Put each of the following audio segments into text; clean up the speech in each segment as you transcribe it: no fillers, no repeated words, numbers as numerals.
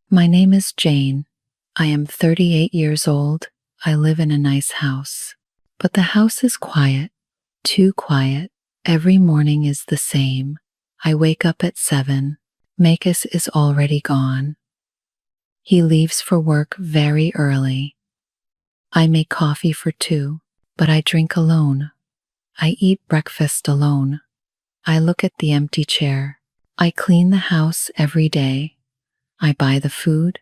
My name is Jane. I am 38 years old. I live in a nice house. But the house is quiet, too quiet. Every morning is the same. I wake up at 7. Makis is already gone. He leaves for work very early. I make coffee for 2, but I drink alone. I eat breakfast alone. I look at the empty chair. I clean the house every day. I buy the food.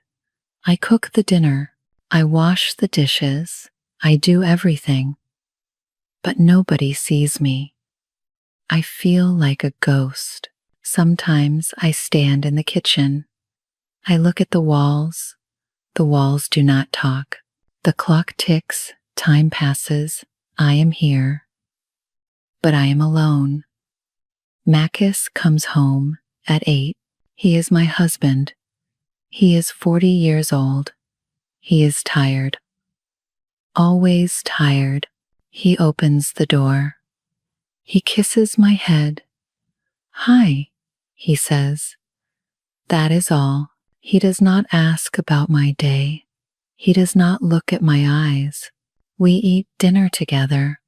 I cook the dinner. I wash the dishes. I do everything. But nobody sees me. I feel like a ghost. Sometimes I stand in the kitchen. I look at the walls. The walls do not talk. The clock ticks. Time passes. I am here. But I am alone. Makis comes home at 8. He is my husband. He is 40 years old. He is tired. Always tired. He opens the door. He kisses my head. "Hi," he says. That is all. He does not ask about my day. He does not look at my eyes. We eat dinner together,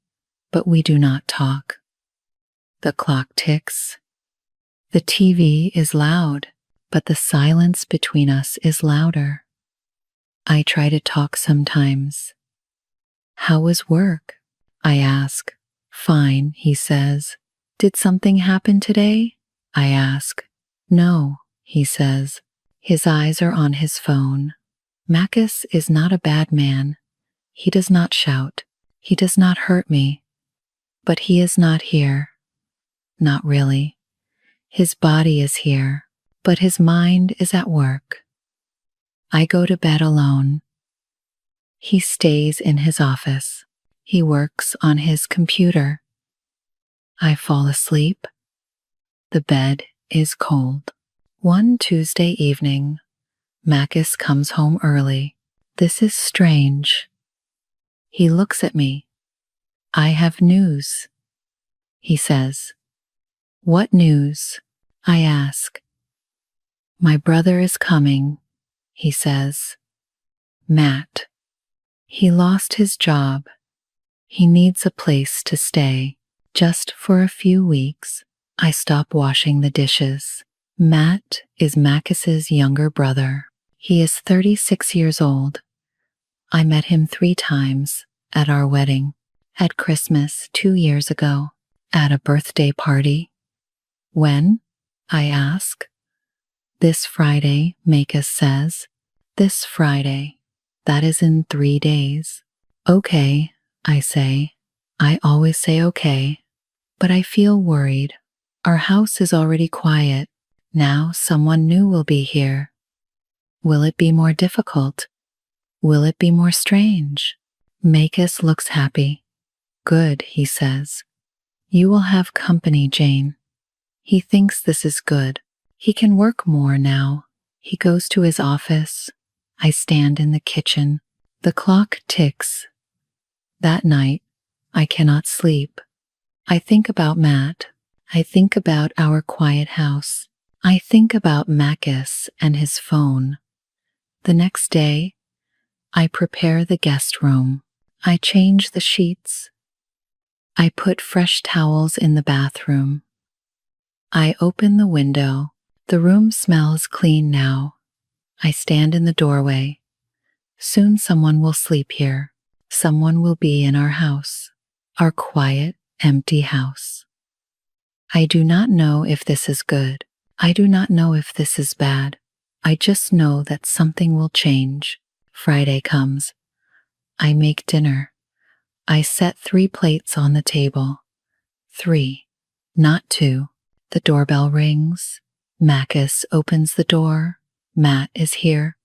but we do not talk. The clock ticks. The TV is loud, but the silence between us is louder. I try to talk sometimes. "How was work?" I ask. "Fine," he says. "Did something happen today?" I ask. "No," he says. His eyes are on his phone. Makis is not a bad man. He does not shout. He does not hurt me. But he is not here. Not really. His body is here, but his mind is at work. I go to bed alone. He stays in his office. He works on his computer. I fall asleep. The bed is cold. One Tuesday evening, Makis comes home early. This is strange. He looks at me. "I have news," he says. "What news?" I ask. "My brother is coming," he says. Matt. He lost his job. He needs a place to stay. Just for a few weeks, I stop washing the dishes. Matt is Makis's younger brother. He is 36 years old. I met him 3 times at our wedding, at Christmas 2 years ago, at a birthday party. When? I ask. This Friday, Makis says. This Friday. That is in 3 days. Okay, I say. I always say okay, but I feel worried. Our house is already quiet. Now someone new will be here. Will it be more difficult? Will it be more strange? Makis looks happy. Good, he says. You will have company, Jane. He thinks this is good. He can work more now. He goes to his office. I stand in the kitchen. The clock ticks. That night, I cannot sleep. I think about Matt. I think about our quiet house. I think about Makis and his phone. The next day, I prepare the guest room. I change the sheets. I put fresh towels in the bathroom. I open the window. The room smells clean now. I stand in the doorway. Soon someone will sleep here. Someone will be in our house, our quiet, empty house. I do not know if this is good. I do not know if this is bad. I just know that something will change. Friday comes. I make dinner. I set 3 plates on the table. 3, not 2. The doorbell rings. Makis opens the door. Matt is here.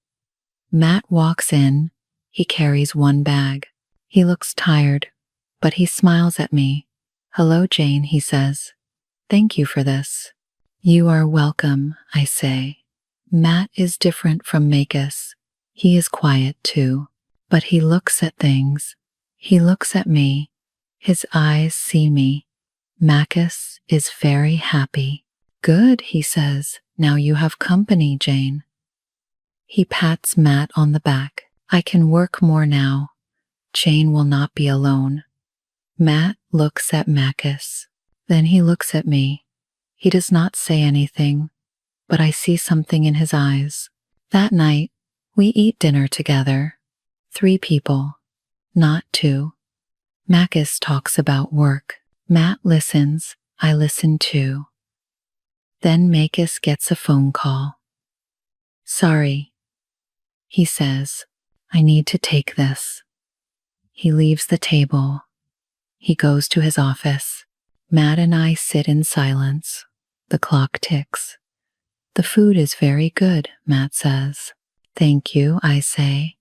Matt walks in. He carries 1 bag. He looks tired, but he smiles at me. "Hello, Jane," he says. "Thank you for this." "You are welcome," I say. Matt is different from Makis. He is quiet too, but he looks at things. He looks at me. His eyes see me. Makis is very happy. "Good," he says. "Now you have company, Jane." He pats Matt on the back. I can work more now. Jane will not be alone. Matt looks at Marcus. Then he looks at me. He does not say anything, but I see something in his eyes. That night, we eat dinner together. 3 people, not 2. Marcus talks about work. Matt listens. I listen too. Then Marcus gets a phone call. Sorry, he says. I need to take this. He leaves the table. He goes to his office. Matt and I sit in silence. The clock ticks. The food is very good, Matt says. Thank you, I say.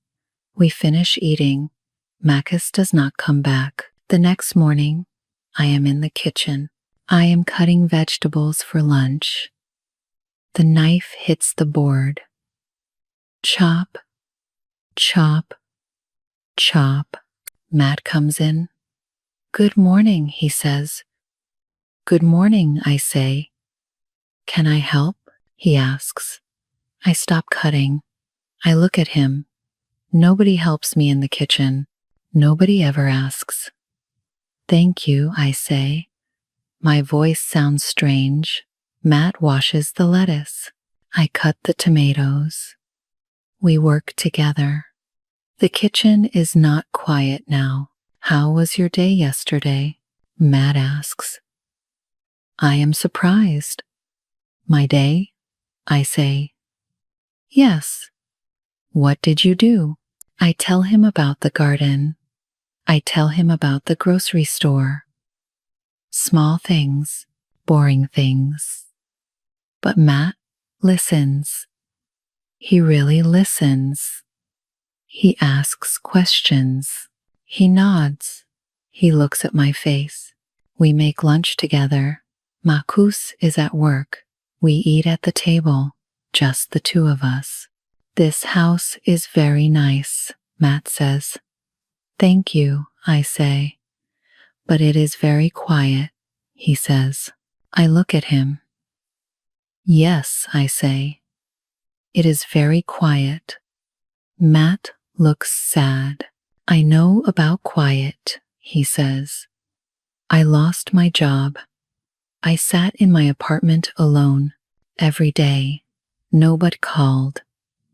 We finish eating. Marcus does not come back. The next morning, I am in the kitchen. I am cutting vegetables for lunch. The knife hits the board. Chop, chop, chop. Matt comes in. Good morning, he says. Good morning, I say. Can I help? He asks. I stop cutting. I look at him. Nobody helps me in the kitchen. Nobody ever asks. Thank you, I say. My voice sounds strange. Matt washes the lettuce. I cut the tomatoes. We work together. The kitchen is not quiet now. How was your day yesterday? Matt asks. I am surprised. My day? I say. Yes. What did you do? I tell him about the garden. I tell him about the grocery store. Small things, boring things. But Matt listens. He really listens. He asks questions. He nods. He looks at my face. We make lunch together. Marcus is at work. We eat at the table, just the 2 of us. This house is very nice, Matt says. Thank you, I say. But it is very quiet, he says. I look at him. Yes, I say. It is very quiet. Matt looks sad. I know about quiet, he says. I lost my job. I sat in my apartment alone every day. Nobody called.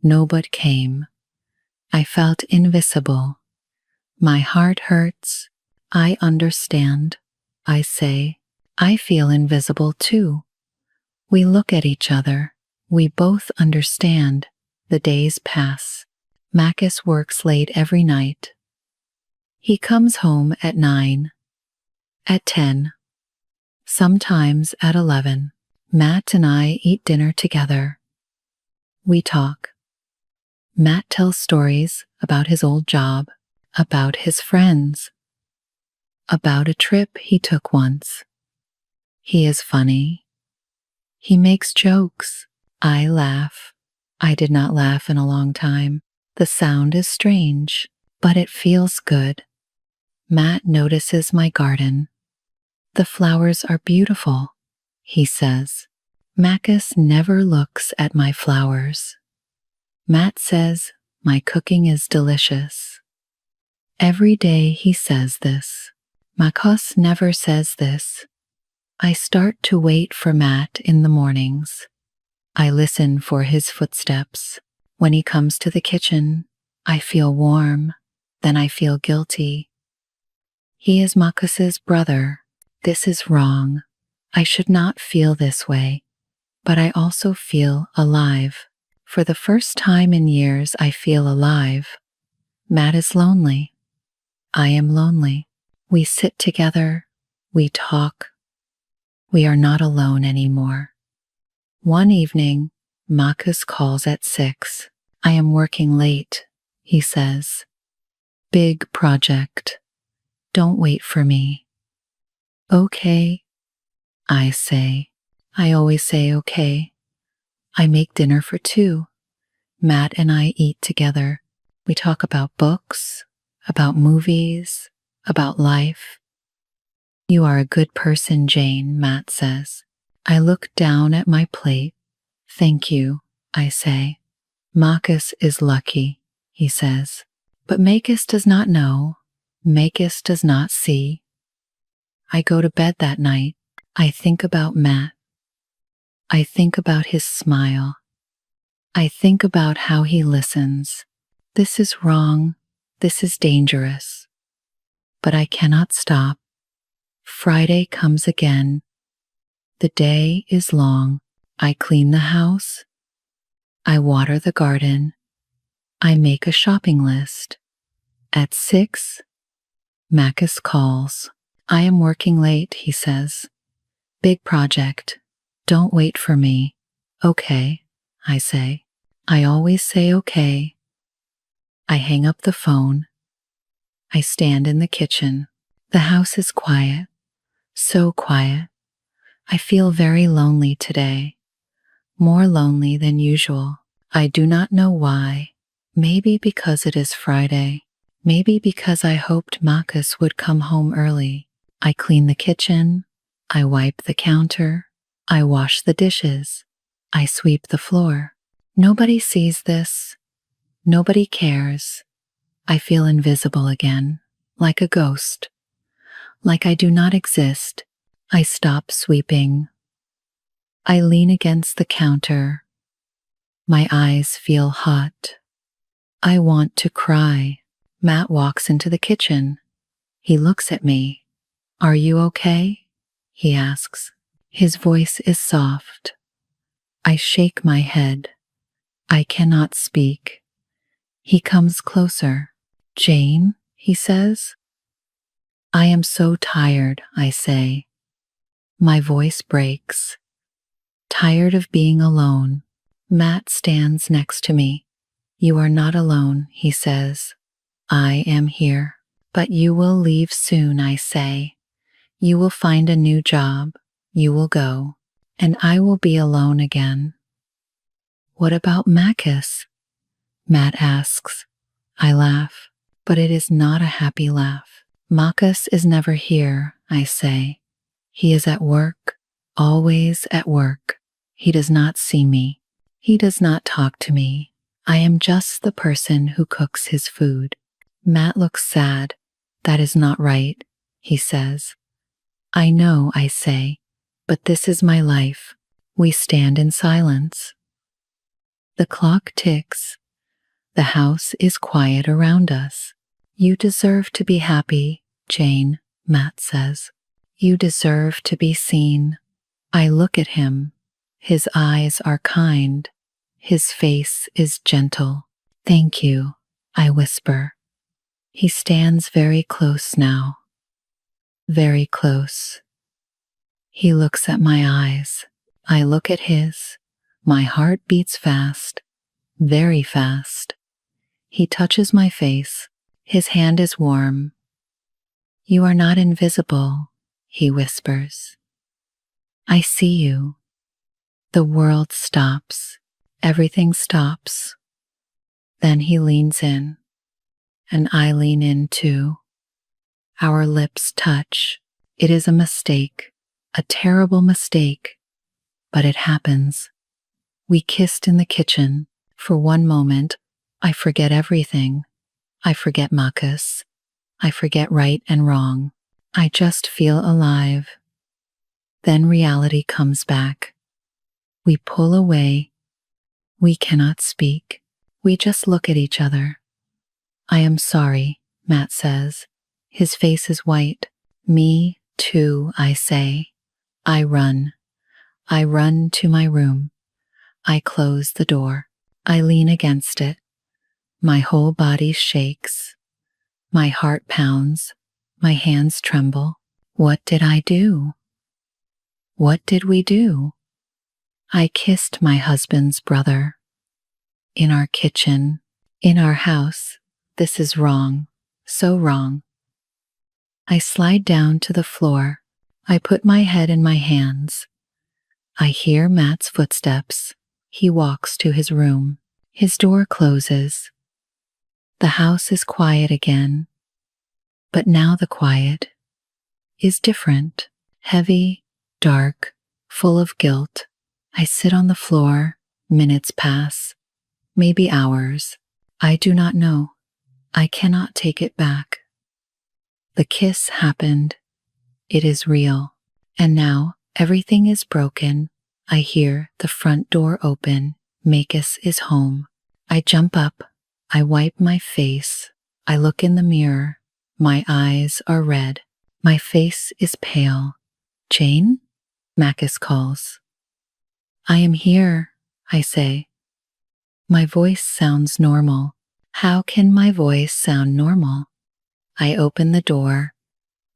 Nobody came. I felt invisible. My heart hurts. I understand. I say, I feel invisible too. We look at each other. We both understand. The days pass. Marcus works late every night. He comes home at 9, at 10, sometimes at 11. Matt and I eat dinner together. We talk. Matt tells stories about his old job, about his friends, about a trip he took once. He is funny. He makes jokes. I laugh. I did not laugh in a long time. The sound is strange, but it feels good. Matt notices my garden. The flowers are beautiful, he says. Marcus never looks at my flowers. Matt says my cooking is delicious. Every day he says this. Marcus never says this. I start to wait for Matt in the mornings. I listen for his footsteps. When he comes to the kitchen, I feel warm, then I feel guilty. He is Marcus's brother. This is wrong. I should not feel this way, but I also feel alive. For the first time in years, I feel alive. Matt is lonely. I am lonely. We sit together. We talk. We are not alone anymore. One evening, Marcus calls at 6. I am working late, he says. Big project. Don't wait for me. Okay, I say. I always say okay. I make dinner for 2. Matt and I eat together. We talk about books, about movies, about life. You are a good person, Jane, Matt says. I look down at my plate. Thank you, I say. Marcus is lucky, he says. But Makis does not know. Makis does not see. I go to bed that night. I think about Matt. I think about his smile. I think about how he listens. This is wrong. This is dangerous. But I cannot stop. Friday comes again. The day is long. I clean the house. I water the garden. I make a shopping list. At 6, Makis calls. I am working late, he says. Big project. Don't wait for me. Okay, I say. I always say okay. I hang up the phone. I stand in the kitchen. The house is quiet. So quiet. I feel very lonely today. More lonely than usual. I do not know why. Maybe because it is Friday. Maybe because I hoped Makis would come home early. I clean the kitchen. I wipe the counter. I wash the dishes. I sweep the floor. Nobody sees this. Nobody cares. I feel invisible again, like a ghost. Like I do not exist. I stop sweeping. I lean against the counter. My eyes feel hot. I want to cry. Matt walks into the kitchen. He looks at me. Are you okay? He asks. His voice is soft. I shake my head. I cannot speak. He comes closer. Jane, he says. I am so tired, I say. My voice breaks. Tired of being alone. Matt stands next to me. You are not alone, he says. I am here. But you will leave soon, I say. You will find a new job. You will go. And I will be alone again. What about Makis? Matt asks. I laugh, but it is not a happy laugh. Makis is never here, I say. He is at work, always at work. He does not see me. He does not talk to me. I am just the person who cooks his food. Matt looks sad. That is not right, he says. I know, I say, but this is my life. We stand in silence. The clock ticks. The house is quiet around us. You deserve to be happy, Jane, Matt says. You deserve to be seen. I look at him. His eyes are kind. His face is gentle. Thank you, I whisper. He stands very close now. Very close. He looks at my eyes. I look at his. My heart beats fast. Very fast. He touches my face. His hand is warm. You are not invisible, he whispers. I see you. The world stops. Everything stops. Then he leans in, and I lean in too. Our lips touch. It is a mistake, a terrible mistake, but it happens. We kissed in the kitchen. For one moment, I forget everything. I forget Makis. I forget right and wrong. I just feel alive. Then reality comes back. We pull away. We cannot speak. We just look at each other. I am sorry, Matt says. His face is white. Me, too, I say. I run. I run to my room. I close the door. I lean against it. My whole body shakes. My heart pounds. My hands tremble. What did I do? What did we do? I kissed my husband's brother. In our kitchen. In our house. This is wrong. So wrong. I slide down to the floor. I put my head in my hands. I hear Matt's footsteps. He walks to his room. His door closes. The house is quiet again. But now the quiet is different. Heavy, dark, full of guilt. I sit on the floor. Minutes pass. maybe hours. I do not know. I cannot take it back. The kiss happened. It is real. And now everything is broken. I hear the front door open. Makis is home. I jump up. I wipe my face. I look in the mirror. My eyes are red. My face is pale. Jane? Makis calls. I am here, I say. My voice sounds normal. How can my voice sound normal? I open the door.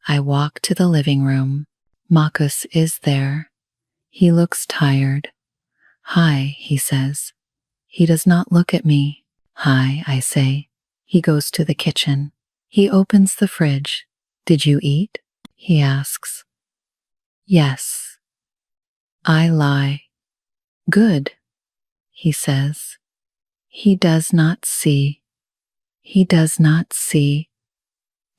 I walk to the living room. Makis is there. He looks tired. Hi, he says. He does not look at me. Hi, I say. He goes to the kitchen. He opens the fridge. Did you eat? He asks. Yes. I lie. Good, he says. He does not see. He does not see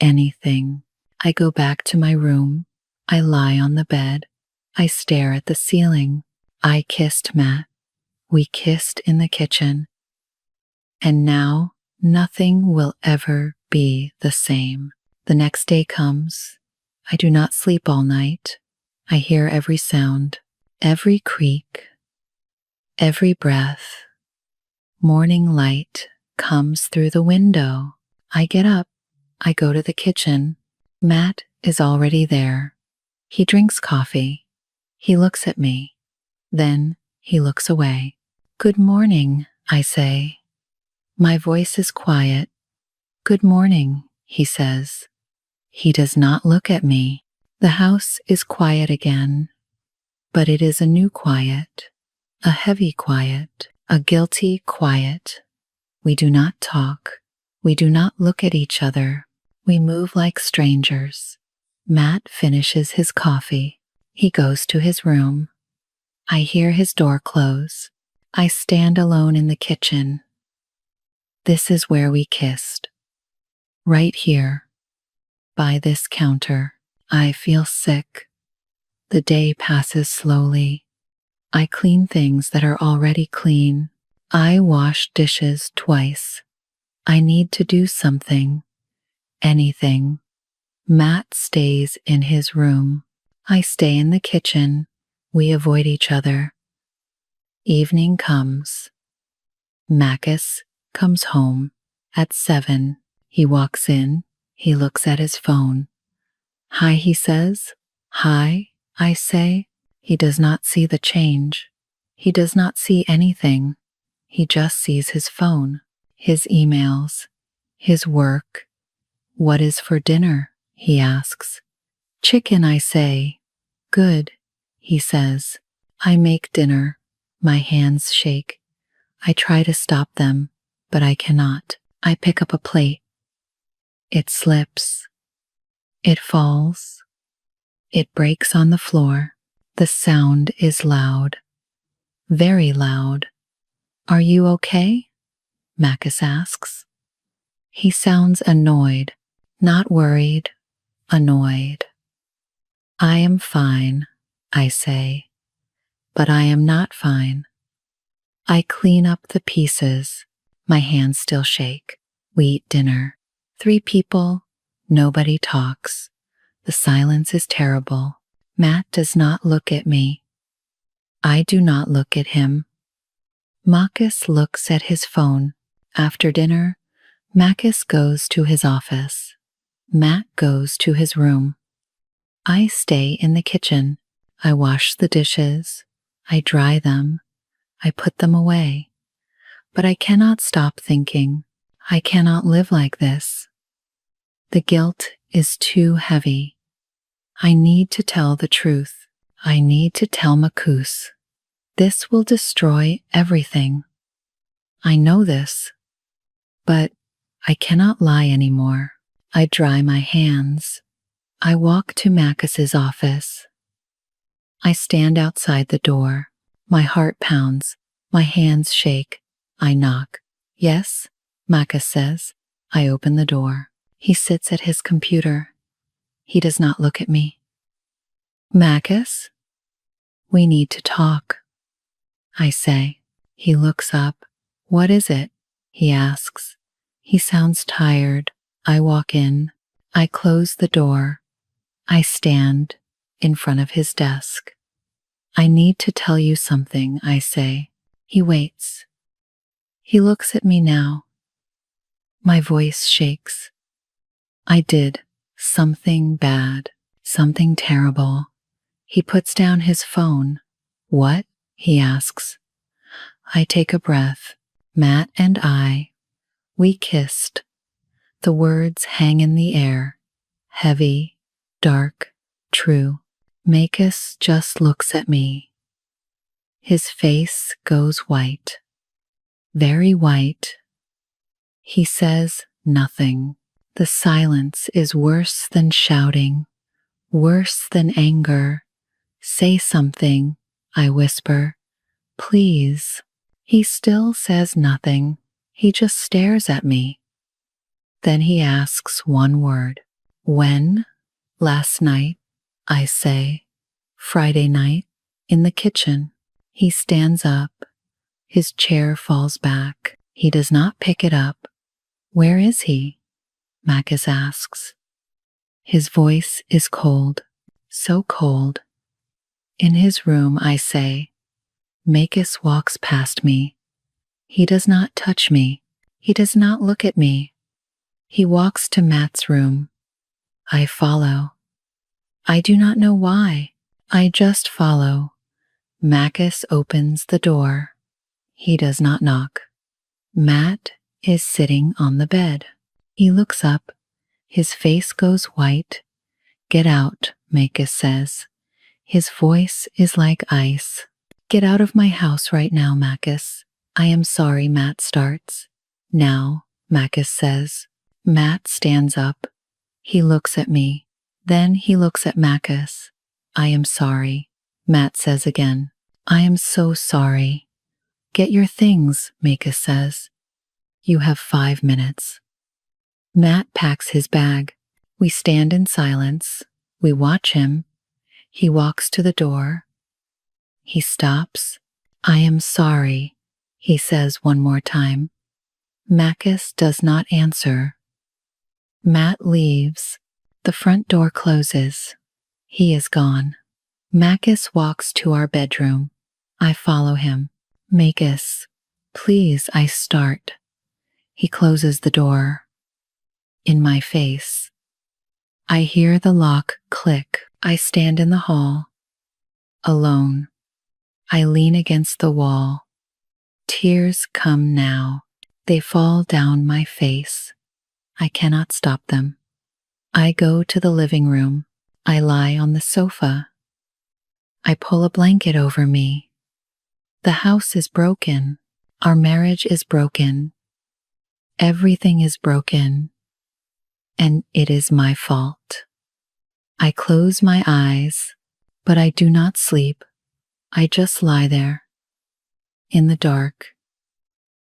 anything. I go back to my room. I lie on the bed. I stare at the ceiling. I kissed Matt. We kissed in the kitchen. And now nothing will ever be the same. The next day comes. I do not sleep all night. I hear every sound, every creak, every breath. Morning light comes through the window. I get up. I go to the kitchen. Matt is already there. He drinks coffee. He looks at me. Then he looks away. Good morning, I say. My voice is quiet. Good morning, he says. He does not look at me. The house is quiet again. But it is a new quiet, a heavy quiet, a guilty quiet. We do not talk. We do not look at each other. We move like strangers. Matt finishes his coffee. He goes to his room. I hear his door close. I stand alone in the kitchen. This is where we kissed. Right here. By this counter. I feel sick. The day passes slowly. I clean things that are already clean. I wash dishes twice. I need to do something. Anything. Matt stays in his room. I stay in the kitchen. We avoid each other. Evening comes. Makis comes home at 7. He walks in. He looks at his phone. Hi, he says. Hi, I say. He does not see the change. He does not see anything. He just sees his phone, his emails, his work. What is for dinner? He asks. Chicken, I say. Good, he says. I make dinner. My hands shake. I try to stop them, but I cannot. I pick up a plate. It slips. It falls. It breaks on the floor. The sound is loud. Very loud. Are you okay? Makis asks. He sounds annoyed, not worried, annoyed. I am fine, I say, but I am not fine. I clean up the pieces. My hands still shake. We eat dinner. 3 people, nobody talks. The silence is terrible. Matt does not look at me. I do not look at him. Makis looks at his phone. After dinner, Makis goes to his office. Matt goes to his room. I stay in the kitchen. I wash the dishes. I dry them. I put them away. But I cannot stop thinking. I cannot live like this. The guilt is too heavy. I need to tell the truth. I need to tell Makis. This will destroy everything. I know this, but I cannot lie anymore. I dry my hands. I walk to Makis's office. I stand outside the door. My heart pounds. My hands shake. I knock. Yes, Makis says. I open the door. He sits at his computer. He does not look at me. Makis? We need to talk, I say. He looks up. What is it? He asks. He sounds tired. I walk in. I close the door. I stand in front of his desk. I need to tell you something, I say. He waits. He looks at me now. My voice shakes. I did something bad, something terrible. He puts down his phone. What? He asks. I take a breath. Matt and I, we kissed. The words hang in the air. Heavy, dark, true. Makis just looks at me. His face goes white. Very white. He says nothing. The silence is worse than shouting, worse than anger. Say something, I whisper. Please. He still says nothing. He just stares at me. Then he asks one word. When? Last night, I say. Friday night, in the kitchen. He stands up. His chair falls back. He does not pick it up. Where is he? Makis asks. His voice is cold, so cold. In his room, I say. Makis walks past me. He does not touch me. He does not look at me. He walks to Matt's room. I follow. I do not know why. I just follow. Makis opens the door. He does not knock. Matt is sitting on the bed. He looks up. His face goes white. Get out, Makis says. His voice is like ice. Get out of my house right now, Makis. I am sorry, Matt starts. Now, Makis says. Matt stands up. He looks at me. Then he looks at Makis. I am sorry, Matt says again. I am so sorry. Get your things, Makis says. You have 5 minutes. Matt packs his bag. We stand in silence. We watch him. He walks to the door. He stops. I am sorry, he says one more time. Makis does not answer. Matt leaves. The front door closes. He is gone. Makis walks to our bedroom. I follow him. Makis, please, I start. He closes the door. In my face. I hear the lock click. I stand in the hall. Alone. I lean against the wall. Tears come now. They fall down my face. I cannot stop them. I go to the living room. I lie on the sofa. I pull a blanket over me. The house is broken. Our marriage is broken. Everything is broken. And it is my fault. I close my eyes, but I do not sleep. I just lie there. In the dark.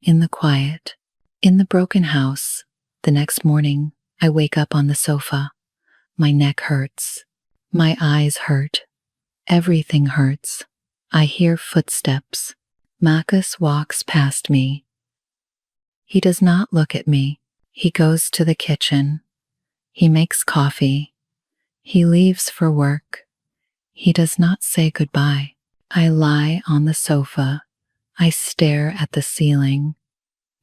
In the quiet. In the broken house. The next morning, I wake up on the sofa. My neck hurts. My eyes hurt. Everything hurts. I hear footsteps. Makis walks past me. He does not look at me. He goes to the kitchen. He makes coffee. He leaves for work. He does not say goodbye. I lie on the sofa. I stare at the ceiling.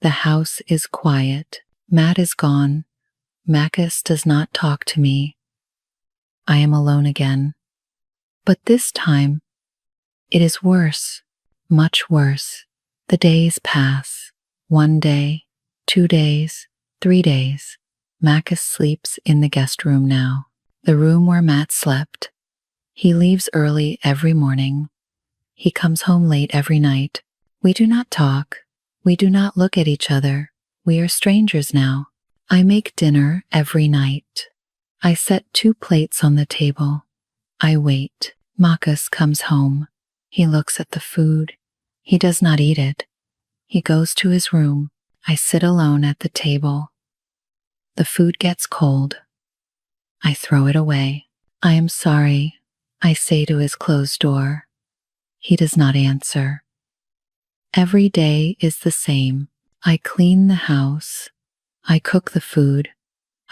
The house is quiet. Matt is gone. Makis does not talk to me. I am alone again. But this time, it is worse, much worse. The days pass. 1 day, 2 days, 3 days. Makis sleeps in the guest room now, the room where Matt slept. He leaves early every morning. He comes home late every night. We do not talk. We do not look at each other. We are strangers now. I make dinner every night. I set 2 plates on the table. I wait. Makis comes home. He looks at the food. He does not eat it. He goes to his room. I sit alone at the table. The food gets cold. I throw it away. I am sorry, I say to his closed door. He does not answer. Every day is the same. I clean the house. I cook the food.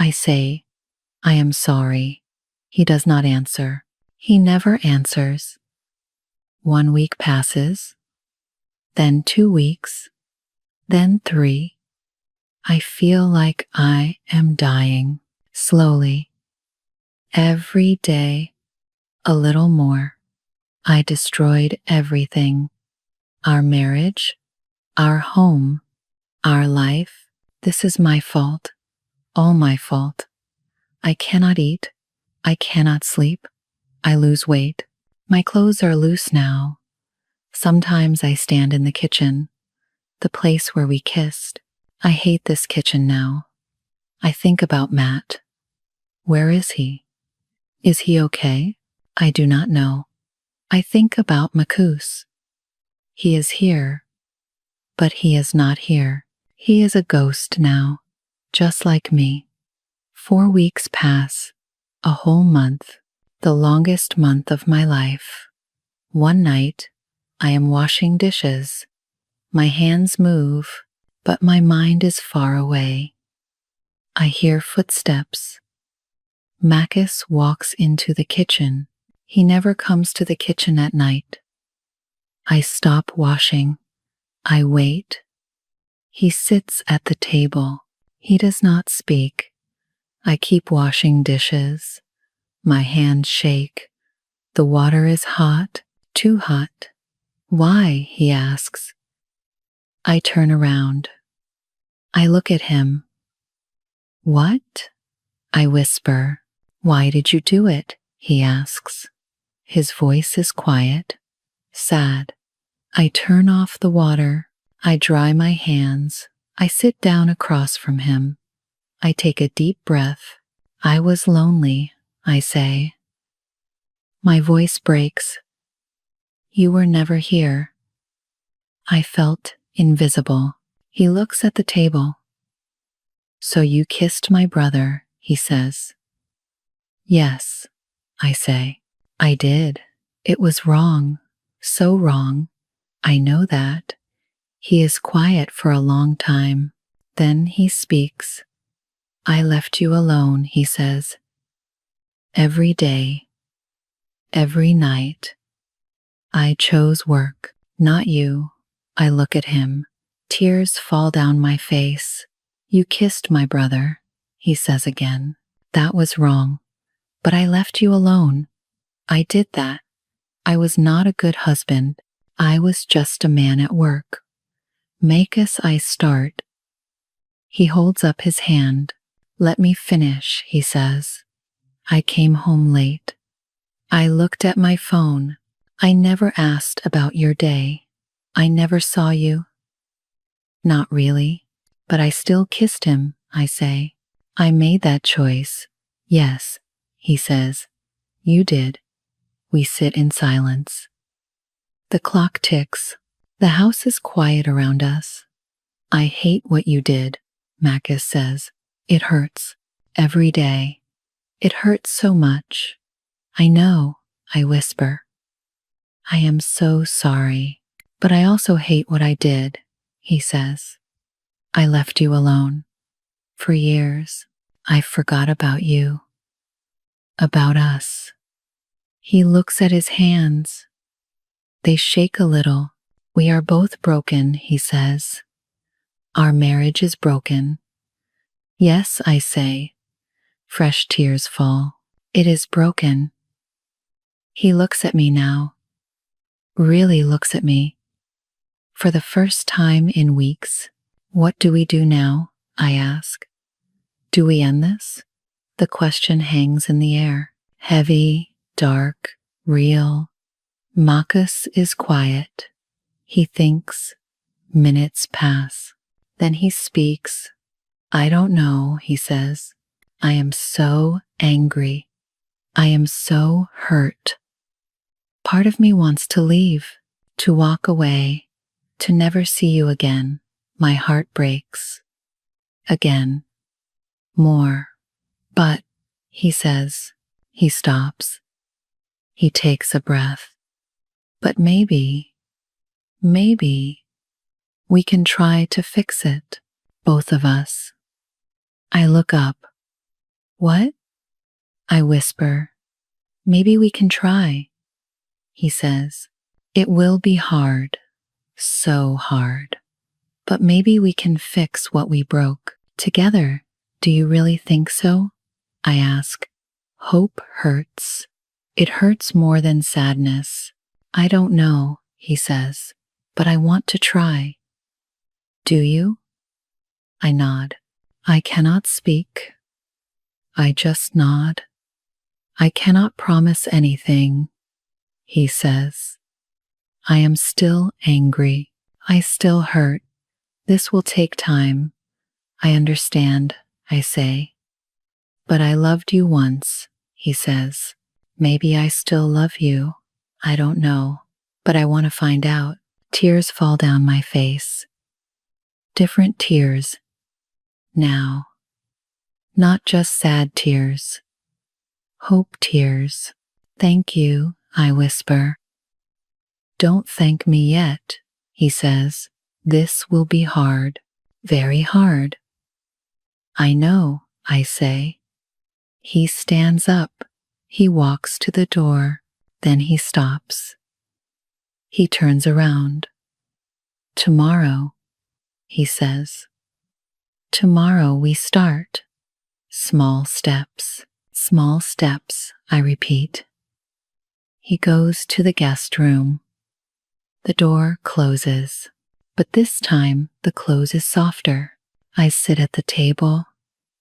I say, I am sorry. He does not answer. He never answers. 1 week passes, then 2 weeks, then 3. I feel like I am dying, slowly. Every day, a little more. I destroyed everything. Our marriage, our home, our life. This is my fault, all my fault. I cannot eat. I cannot sleep. I lose weight. My clothes are loose now. Sometimes I stand in the kitchen, the place where we kissed. I hate this kitchen now. I think about Matt. Where is he? Is he okay? I do not know. I think about Makus. He is here, but he is not here. He is a ghost now, just like me. 4 weeks pass, a whole month, the longest month of my life. One night, I am washing dishes. My hands move, but my mind is far away. I hear footsteps. Makis walks into the kitchen. He never comes to the kitchen at night. I stop washing. I wait. He sits at the table. He does not speak. I keep washing dishes. My hands shake. The water is hot, too hot. Why? He asks. I turn around. I look at him. What? I whisper. Why did you do it? He asks. His voice is quiet, sad. I turn off the water. I dry my hands. I sit down across from him. I take a deep breath. I was lonely, I say. My voice breaks. You were never here. I felt invisible. He looks at the table. So you kissed my brother, he says. Yes, I say. I did. It was wrong. So wrong. I know that. He is quiet for a long time. Then he speaks. I left you alone, he says. Every day. Every night. I chose work, not you. I look at him. Tears fall down my face. You kissed my brother, he says again. That was wrong. But I left you alone. I did that. I was not a good husband. I was just a man at work. Make us I start. He holds up his hand. Let me finish, he says. I came home late. I looked at my phone. I never asked about your day. I never saw you. Not really, but I still kissed him, I say. I made that choice. Yes, he says. You did. We sit in silence. The clock ticks. The house is quiet around us. I hate what you did, Makis says. It hurts. Every day. It hurts so much. I know, I whisper. I am so sorry, but I also hate what I did, he says. I left you alone. For years, I forgot about you. About us. He looks at his hands. They shake a little. We are both broken, he says. Our marriage is broken. Yes, I say. Fresh tears fall. It is broken. He looks at me now. Really looks at me. For the first time in weeks. What do we do now? I ask. Do we end this? The question hangs in the air. Heavy, dark, real. Makis is quiet. He thinks. Minutes pass. Then he speaks. I don't know, he says. I am so angry. I am so hurt. Part of me wants to leave, to walk away, to never see you again. My heart breaks. Again. More. But, he says. He stops. He takes a breath. But maybe, We can try to fix it, both of us. I look up. What? I whisper. Maybe we can try. He says, it will be hard, so hard. But maybe we can fix what we broke together. Do you really think so? I ask. Hope hurts. It hurts more than sadness. I don't know, he says, but I want to try. Do you? I nod. I cannot speak. I just nod. I cannot promise anything, he says. I am still angry. I still hurt. This will take time. I understand, I say. But I loved you once, he says. Maybe I still love you. I don't know, but I want to find out. Tears fall down my face. Different tears. Now. Not just sad tears. Hope tears. Thank you, I whisper. Don't thank me yet, he says. This will be hard. Very hard. I know, I say. He stands up. He walks to the door. Then he stops. He turns around. Tomorrow, he says. Tomorrow we start. Small steps, I repeat. He goes to the guest room. The door closes, but this time the close is softer. I sit at the table.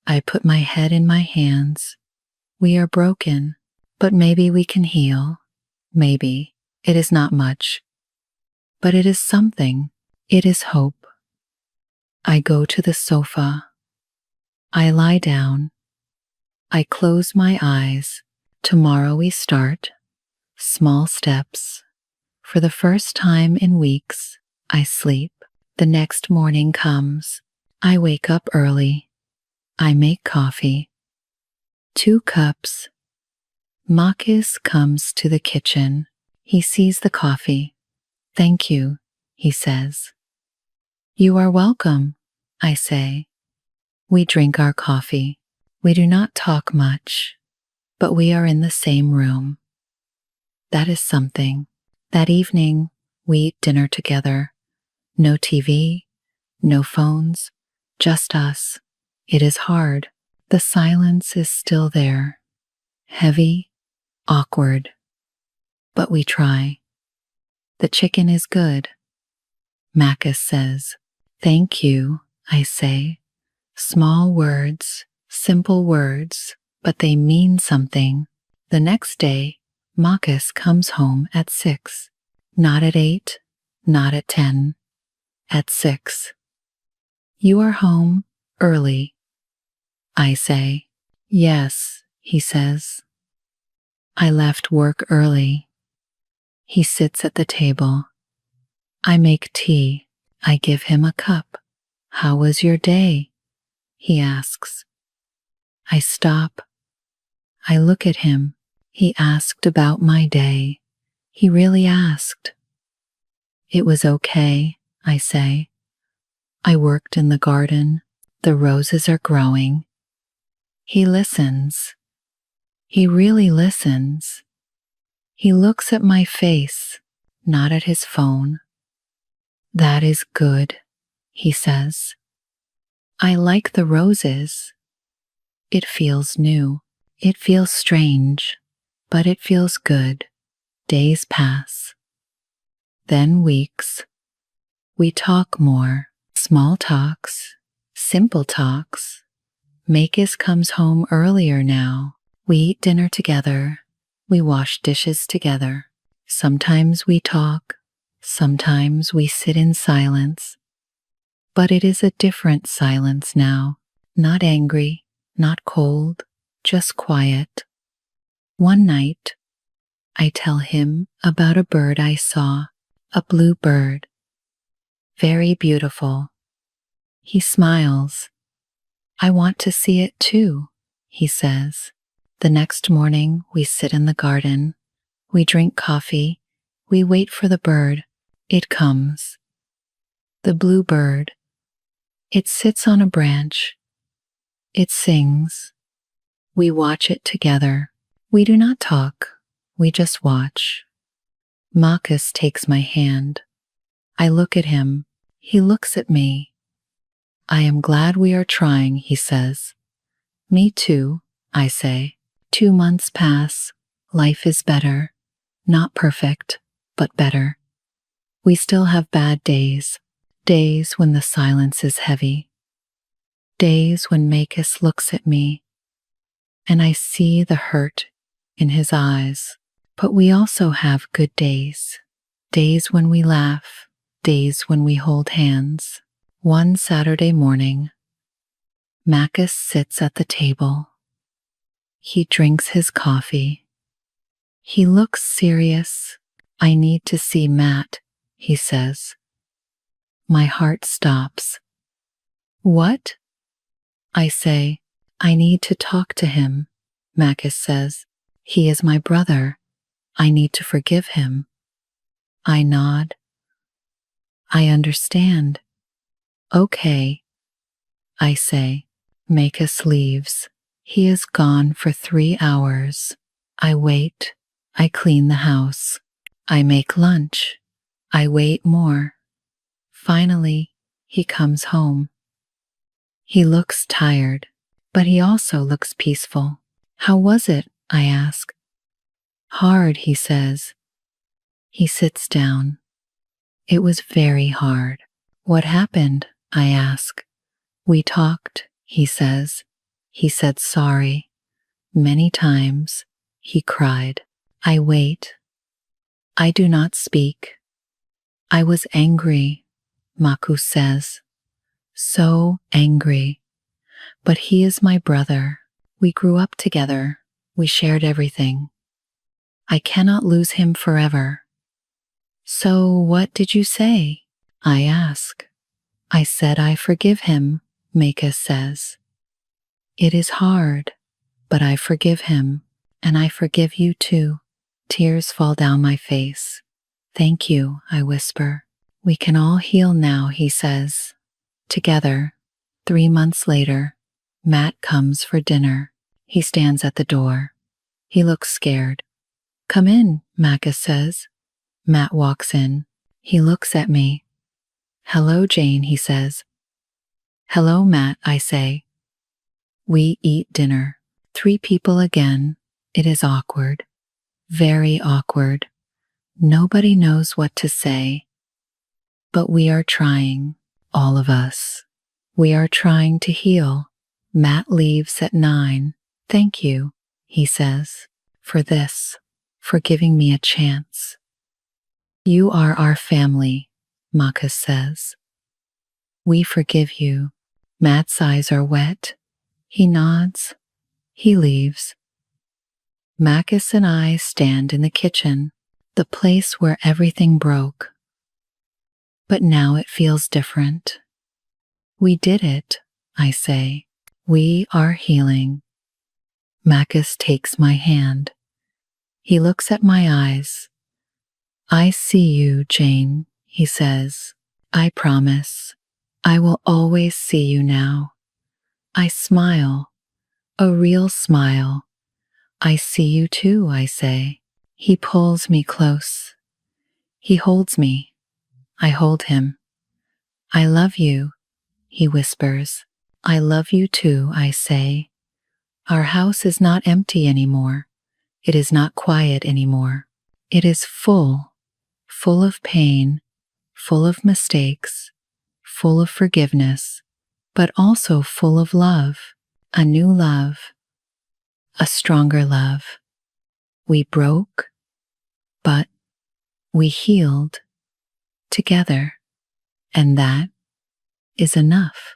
I put my head in my hands. We are broken, but maybe we can heal. Maybe. It is not much. But it is something. It is hope. I go to the sofa. I lie down. I close my eyes. Tomorrow we start. Small steps. For the first time in weeks, I sleep. The next morning comes. I wake up early. I make coffee. 2 cups. Marcus comes to the kitchen. He sees the coffee. Thank you, he says. You are welcome, I say. We drink our coffee. We do not talk much, but we are in the same room. That is something. That evening, we eat dinner together. No TV, no phones, just us. It is hard. The silence is still there. Heavy, awkward. But we try. The chicken is good. Marcus says, thank you, I say. Small words, simple words, but they mean something. The next day, Marcus comes home at 6. Not at 8, not at 10. At 6. You are home early, I say. Yes, he says. I left work early. He sits at the table. I make tea. I give him a cup. How was your day? He asks. I stop. I look at him. He asked about my day. He really asked. It was okay, I say. I worked in the garden. The roses are growing. He listens. He really listens. He looks at my face, not at his phone. That is good, he says. I like the roses. It feels new. It feels strange, but it feels good. Days pass. Then weeks. We talk more. Small talks, simple talks. Makis comes home earlier now. We eat dinner together. We wash dishes together. Sometimes we talk. Sometimes we sit in silence. But it is a different silence now. Not angry, not cold, just quiet. One night, I tell him about a bird I saw, a blue bird. Very beautiful. He smiles. I want to see it too, he says. The next morning, we sit in the garden. We drink coffee. We wait for the bird. It comes. The bluebird. It sits on a branch. It sings. We watch it together. We do not talk. We just watch. Marcus takes my hand. I look at him. He looks at me. I am glad we are trying, he says. Me too, I say. 2 months pass. Life is better. Not perfect, but better. We still have bad days. Days when the silence is heavy. Days when Makis looks at me and I see the hurt in his eyes. But we also have good days. Days when we laugh. Days when we hold hands. One Saturday morning, Makis sits at the table. He drinks his coffee. He looks serious. I need to see Matt, he says. My heart stops. What? I say, I need to talk to him. Makis says, he is my brother. I need to forgive him. I nod. I understand. Okay, I say. Makis leaves. He is gone for 3 hours. I wait. I clean the house. I make lunch. I wait more. Finally, he comes home. He looks tired, but he also looks peaceful. How was it? I ask. Hard, he says. He sits down. It was very hard. What happened? I ask. We talked, he says. He said sorry. Many times. He cried. I wait. I do not speak. I was angry, Maku says. So angry. But he is my brother. We grew up together. We shared everything. I cannot lose him forever. So what did you say? I ask. I said I forgive him, Makis says. It is hard, but I forgive him, and I forgive you too. Tears fall down my face. Thank you, I whisper. We can all heal now, he says. Together, 3 months later, Matt comes for dinner. He stands at the door. He looks scared. Come in, Makis says. Matt walks in. He looks at me. Hello, Jane, he says. Hello, Matt, I say. We eat dinner. 3 people again. It is awkward. Very awkward. Nobody knows what to say. But we are trying, all of us. We are trying to heal. Matt leaves at 9. Thank you, he says, for this, for giving me a chance. You are our family, Makis says. We forgive you. Matt's eyes are wet. He nods. He leaves. Makis and I stand in the kitchen, the place where everything broke. But now it feels different. We did it, I say. We are healing. Makis takes my hand. He looks at my eyes. I see you, Jane, he says. I promise. I will always see you now. I smile. A real smile. I see you too, I say. He pulls me close. He holds me. I hold him. I love you, he whispers. I love you too, I say. Our house is not empty anymore. It is not quiet anymore. It is full, full of pain, full of mistakes, full of forgiveness, but also full of love, a new love, a stronger love. We broke, but we healed together, and that is enough.